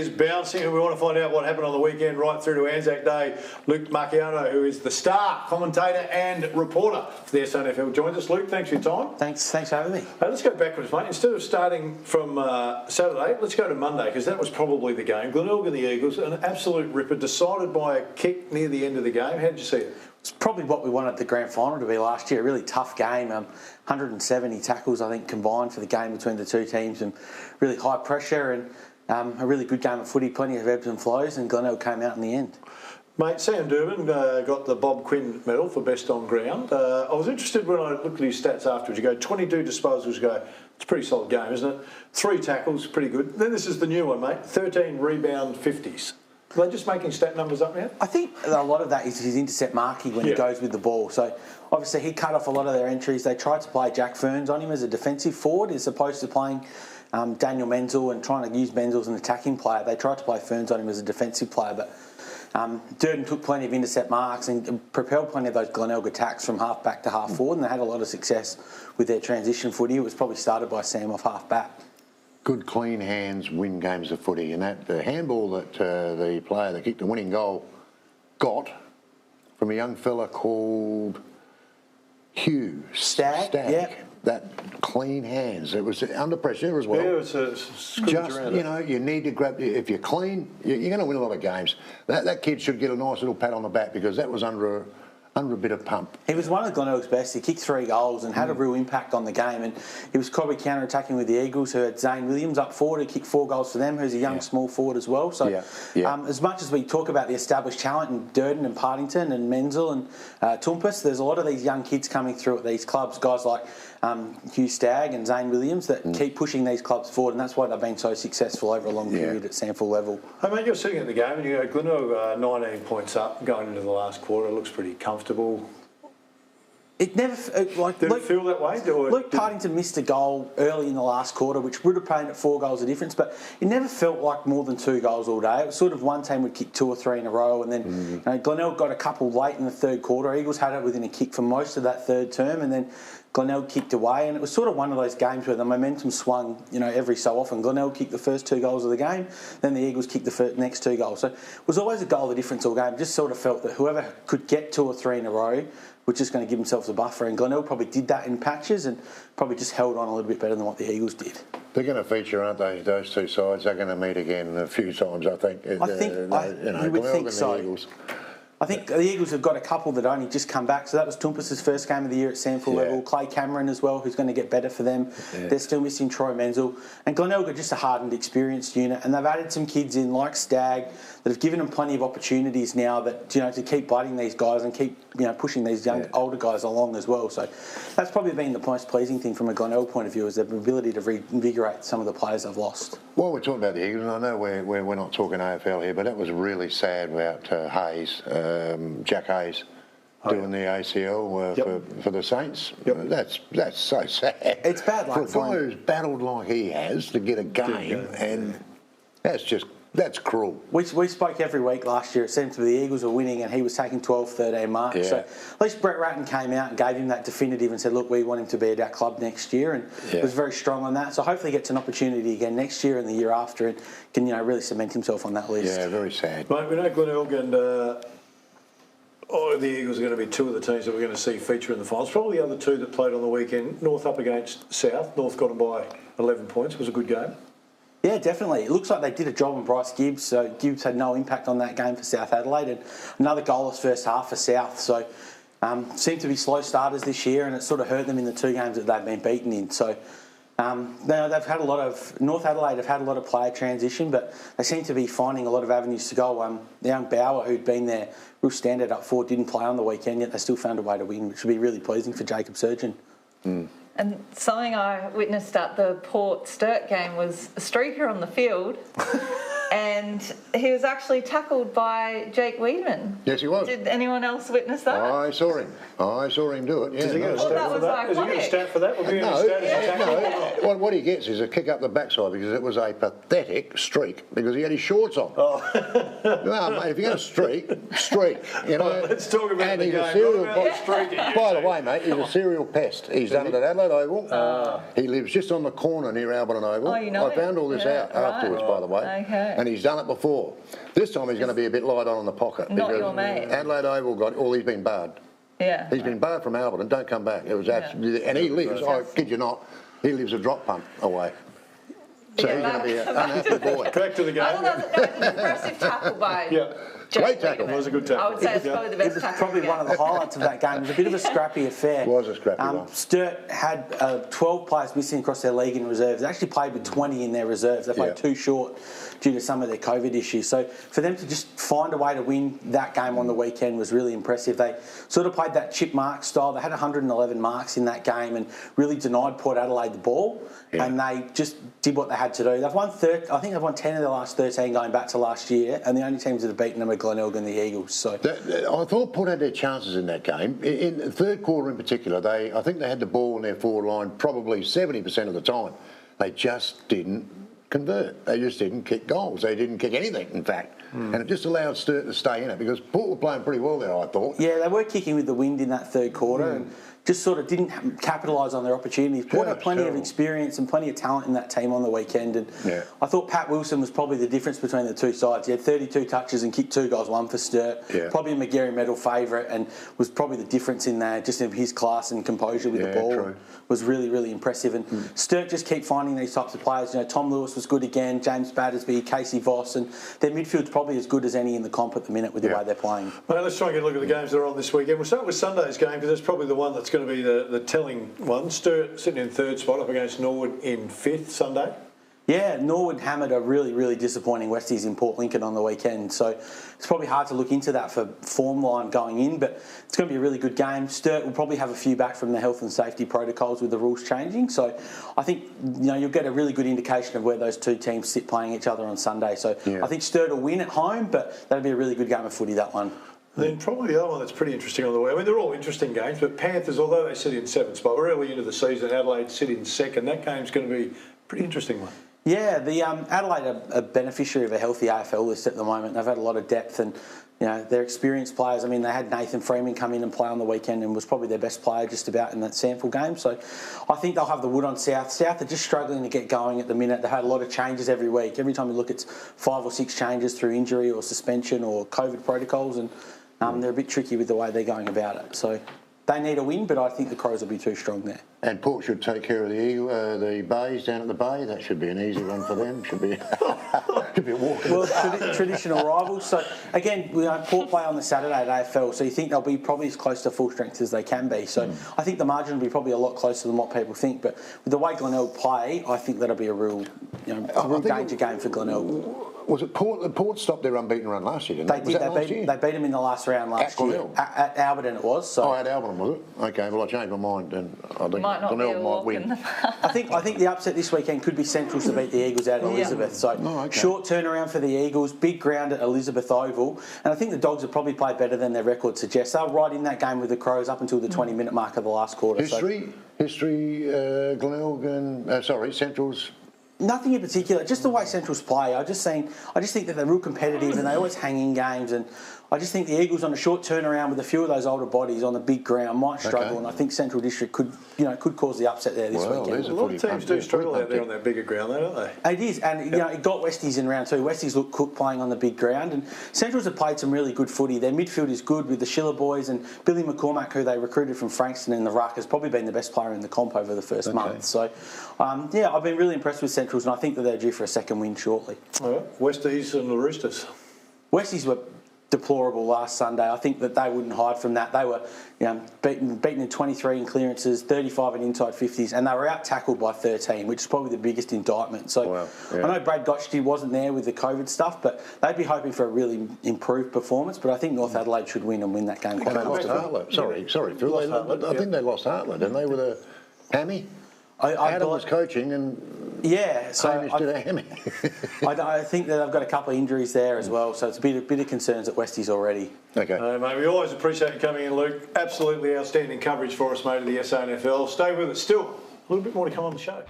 is bouncing, and we want to find out what happened on the weekend right through to Anzac Day. Luke Marchioro, who is the star commentator and reporter for the SANFL, joins us. Luke, thanks for your time. Thanks for having me. Let's go backwards, mate. Instead of starting from Saturday, let's go to Monday, because that was probably the game. Glenelg and the Eagles, an absolute ripper, decided by a kick near the end of the game. How did you see it? It's probably what we wanted the grand final to be last year. A really tough game. 170 tackles, I think, combined for the game between the two teams, and really high pressure, and a really good game of footy, plenty of ebbs and flows, and Glenelg came out in the end. Mate, Sam Durbin got the Bob Quinn medal for best on ground. I was interested when I looked at his stats afterwards. You go 22 disposals, it's a pretty solid game, isn't it? 3 tackles, pretty good. Then this is the new one, mate, 13 rebound 50s. Are they just making stat numbers up now? I think a lot of that is his intercept marking when he goes with the ball. So obviously he cut off a lot of their entries. They tried to play Jack Ferns on him as a defensive forward as opposed to playing Daniel Menzel and trying to use Menzel as an attacking player. They tried to play Ferns on him as a defensive player, but Durden took plenty of intercept marks and propelled plenty of those Glenelg attacks from half back to half forward, and they had a lot of success with their transition footy. It was probably started by Sam off half back. Good, clean hands win games of footy, and that the handball that the player that kicked the winning goal got from a young fella called Hugh Stagg. Yeah. That clean hands. It was under pressure as well. Yeah, it was just you need to grab. If you're clean, you're going to win a lot of games. That kid should get a nice little pat on the back because that was under a bit of pump. He was one of Glenelg's best. He kicked 3 goals and had a real impact on the game. And he was probably counter-attacking with the Eagles, who had Zane Williams up forward, who kicked 4 goals for them, who's a young small forward as well. So as much as we talk about the established talent in Durden and Partington and Menzel and Tompus, there's a lot of these young kids coming through at these clubs, guys like Hugh Stagg and Zane Williams, that keep pushing these clubs forward, and that's why they've been so successful over a long period at SANFL level. Hey mate, you're sitting at the game and you go, Glenelg 19 points up going into the last quarter. It looks pretty comfortable. It never Did it feel that way? Luke Partington missed a goal early in the last quarter, which would have paid at 4 goals of difference, but it never felt like more than 2 goals all day. It was sort of one team would kick 2 or 3 in a row, and then Glenelg got a couple late in the third quarter. Eagles had it within a kick for most of that third term, and then Glenelg kicked away, and it was sort of one of those games where the momentum swung, every so often. Glenelg kicked the first 2 goals of the game, then the Eagles kicked the next 2 goals. So it was always a goal of difference all game. Just sort of felt that whoever could get 2 or 3 in a row was just going to give themselves a buffer, and Glenelg probably did that in patches and probably just held on a little bit better than what the Eagles did. They're going to feature, aren't they? Those two sides. They're going to meet again a few times, I think. You would think so. Eagles. I think the Eagles have got a couple that only just come back. So that was Tompus' first game of the year at SANFL level. Clay Cameron as well, who's going to get better for them. Yeah. They're still missing Troy Menzel. And Glenelg are just a hardened, experienced unit. And they've added some kids in like Stagg that have given them plenty of opportunities now that, to keep biting these guys and keep, pushing these young, older guys along as well. So that's probably been the most pleasing thing from a Glenelg point of view, is their ability to reinvigorate some of the players they've lost. Well, we're talking about the Eagles, and I know we're not talking AFL here, but that was really sad about Hayes. Jack Hayes doing the ACL for the Saints. That's so sad. It's bad luck for a guy who's battled like he has to get a game, and that's cruel. We spoke every week last year. It seemed to be the Eagles were winning and he was taking 12, 13 marks. Yeah. So at least Brett Ratton came out and gave him that definitive and said, look, we want him to be at our club next year, and was very strong on that. So hopefully he gets an opportunity again next year and the year after, and can really cement himself on that list. Yeah, very sad. Mate, we know Glenelg and the Eagles are going to be 2 of the teams that we're going to see feature in the finals. Probably the other 2 that played on the weekend. North up against South. North got them by 11 points. It was a good game. Yeah, definitely. It looks like they did a job on Bryce Gibbs. So Gibbs had no impact on that game for South Adelaide. And another goalless first half for South. So seemed to be slow starters this year, and it sort of hurt them in the 2 games that they've been beaten in. So they've had a lot of... North Adelaide have had a lot of player transition, but they seem to be finding a lot of avenues to go. The young Bauer, who'd been their real standard up forward, didn't play on the weekend, yet they still found a way to win, which would be really pleasing for Jacob Surgeon. And something I witnessed at the Port Sturt game was a streaker on the field. And he was actually tackled by Jake Weedman. Yes, he was. Did anyone else witness that? I saw him. I saw him do it. Yeah, Does he get a stat for that? Does he get a stat for that? No. What he gets is a kick up the backside, because it was a pathetic streak, because he had his shorts on. Oh. No, mate, if you're going to streak. Let's talk about the game. By the way, mate, he's a serial pest. He's done it at Adelaide Oval. He lives just on the corner near Albion Oval. Oh, you know I found all this out afterwards, by the way. Okay. and he's done it before. This time he's going to be a bit light on the pocket. Not because your mate. Adelaide Oval got, well, he's been barred. Yeah. He's been barred from Alberton, don't come back. It was absolutely, and he lives, I kid you not, he lives a drop punt away. So he's going to be an unhappy boy. Back to the game. I thought that was an impressive tackle by Great tackle. It was a good tackle. I would say it's probably the best It was tackle. probably one of the highlights of that game. It was a bit of a scrappy affair. It was a scrappy one. Sturt had 12 players missing across their league in reserves. They actually played with 20 in their reserves. They played too short due to some of their COVID issues. So for them to just find a way to win that game on the weekend was really impressive. They sort of played that chip mark style. They had 111 marks in that game and really denied Port Adelaide the ball. Yeah. And they just did what they had to do. They've won I think they've won 10 of their last 13 going back to last year, and the only teams that have beaten them are Glenelg and the Eagles. So I thought Port had their chances in that game. In the third quarter in particular, I think they had the ball in their forward line probably 70% of the time. They just didn't convert. They just didn't kick goals. They didn't kick anything, in fact. And it just allowed Sturt to stay in it because Port were playing pretty well there, I thought. Yeah, they were kicking with the wind in that third quarter and just sort of didn't capitalise on their opportunities. Port had plenty of experience and plenty of talent in that team on the weekend. And I thought Pat Wilson was probably the difference between the two sides. He had 32 touches and kicked 2 goals, 1 for Sturt. Probably a McGarry medal favourite and was probably the difference in there, just in his class and composure with the ball. True. Was really, really impressive. And Sturt just keep finding these types of players. You know, Tom Lewis was good again, James Battersby, Casey Voss, and their midfield's probably as good as any in the comp at the minute with the way they're playing. Well, let's try and get a look at the games that are on this weekend. We'll start with Sunday's game because that's probably the one that's going to be the telling one. Sturt sitting in third spot up against Norwood in fifth Sunday. Yeah, Norwood hammered a really, really disappointing Westies in Port Lincoln on the weekend. So it's probably hard to look into that for form line going in, but it's going to be a really good game. Sturt will probably have a few back from the health and safety protocols with the rules changing. So I think you'll get a really good indication of where those two teams sit playing each other on Sunday. So I think Sturt will win at home, but that'll be a really good game of footy, that one. Then probably the other one that's pretty interesting on the way. I mean, they're all interesting games, but Panthers, although they sit in seventh spot, we're early into the season, Adelaide sit in second. That game's going to be a pretty interesting one. Yeah, the Adelaide are a beneficiary of a healthy AFL list at the moment. They've had a lot of depth and, they're experienced players. I mean, they had Nathan Freeman come in and play on the weekend and was probably their best player just about in that SANFL game. So I think they'll have the wood on South. South are just struggling to get going at the minute. They've had a lot of changes every week. Every time you look, it's 5 or 6 changes through injury or suspension or COVID protocols, and they're a bit tricky with the way they're going about it. So they need a win, but I think the Crows will be too strong there. And Port should take care of the bays down at the bay. That should be an easy one for them. Should be a walk. Well, traditional rivals. So again, Port play on the Saturday at AFL, so you think they'll be probably as close to full strength as they can be. So I think the margin will be probably a lot closer than what people think. But with the way Glenelg play, I think that'll be a real danger game for Glenelg. Was it Port? Port stopped their unbeaten run last year, didn't they? They beat them in the last round last year. At Alberton it was. So. Oh, at Alberton was it? Okay, well I changed my mind and I think Glenelg might win. I think the upset this weekend could be Centrals to beat the Eagles out at Elizabeth. So short turnaround for the Eagles, big ground at Elizabeth Oval, and I think the Dogs have probably played better than their record suggests. They're right in that game with the Crows up until the 20-minute mark of the last quarter. History, Glenelg and Centrals. Nothing in particular, just the way Centrals play. I just think that they're real competitive and they always hang in games, and I just think the Eagles on a short turnaround with a few of those older bodies on the big ground might struggle, and I think Central District could cause the upset there this weekend. A lot of teams do struggle out there on that bigger ground, though, don't they? It is, and it got Westies in round 2. Westies looked cooked playing on the big ground, and Centrals have played some really good footy. Their midfield is good with the Schiller boys, and Billy McCormack, who they recruited from Frankston in the ruck, has probably been the best player in the comp over the first month. So, I've been really impressed with Centrals, and I think that they're due for a second win shortly. All right. Westies and the Roosters. Westies were deplorable last Sunday. I think that they wouldn't hide from that. They were beaten in 23 in clearances, 35 in inside 50s, and they were out-tackled by 13, which is probably the biggest indictment. So I know Brad Gotchty wasn't there with the COVID stuff, but they'd be hoping for a really improved performance, but I think North Adelaide should win that game quite comfortably. Sorry, Phil. I think they lost Hartland, didn't they, with a hammy? Adam was coaching and Hamish did a hammy. I think that they've got a couple of injuries there as well, so it's a bit of concerns at Westies already. Okay. Mate, we always appreciate you coming in, Luke. Absolutely outstanding coverage for us, mate, of the SANFL. Stay with us still. A little bit more to come on the show.